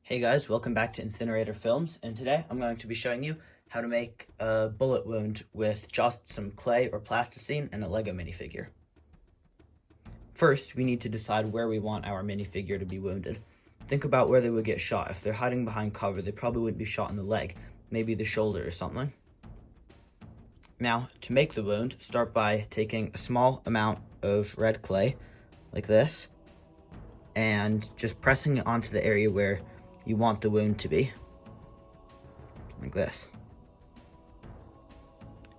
Hey guys, welcome back to Incinerator Films, and today I'm going to be showing you how to make a bullet wound with just some clay or plasticine and a Lego minifigure. First, we need to decide where we want our minifigure to be wounded. Think about where they would get shot. If they're hiding behind cover, they probably wouldn't be shot in the leg, maybe the shoulder or something. Now, to make the wound, start by taking a small amount of red clay, like this, and just pressing it onto the area where you want the wound to be, like this.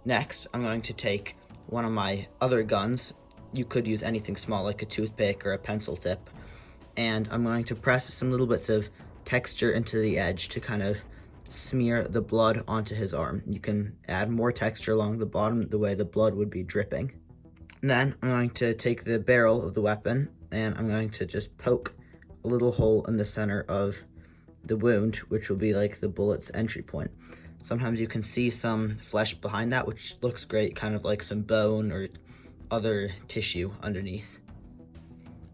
Next, I'm going to take one of my other guns. You could use anything small like a toothpick or a pencil tip, and I'm going to press some little bits of texture into the edge to kind of smear the blood onto his arm. You can add more texture along the bottom the way the blood would be dripping. And then I'm going to take the barrel of the weapon and I'm going to just poke a little hole in the center of the wound, which will be like the bullet's entry point. Sometimes you can see some flesh behind that, which looks great, kind of like some bone or other tissue underneath.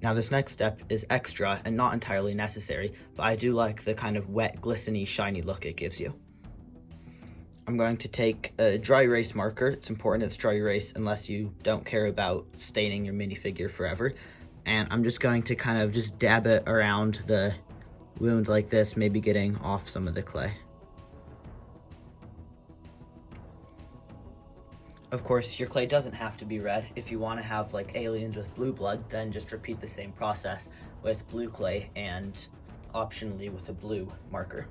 Now this next step is extra and not entirely necessary, but I do like the kind of wet, glistening, shiny look it gives you. I'm going to take a dry erase marker. It's important it's dry erase unless you don't care about staining your minifigure forever. And I'm just going to kind of just dab it around the wound like this, maybe getting off some of the clay. Of course, your clay doesn't have to be red. If you want to have like aliens with blue blood, then just repeat the same process with blue clay and optionally with a blue marker.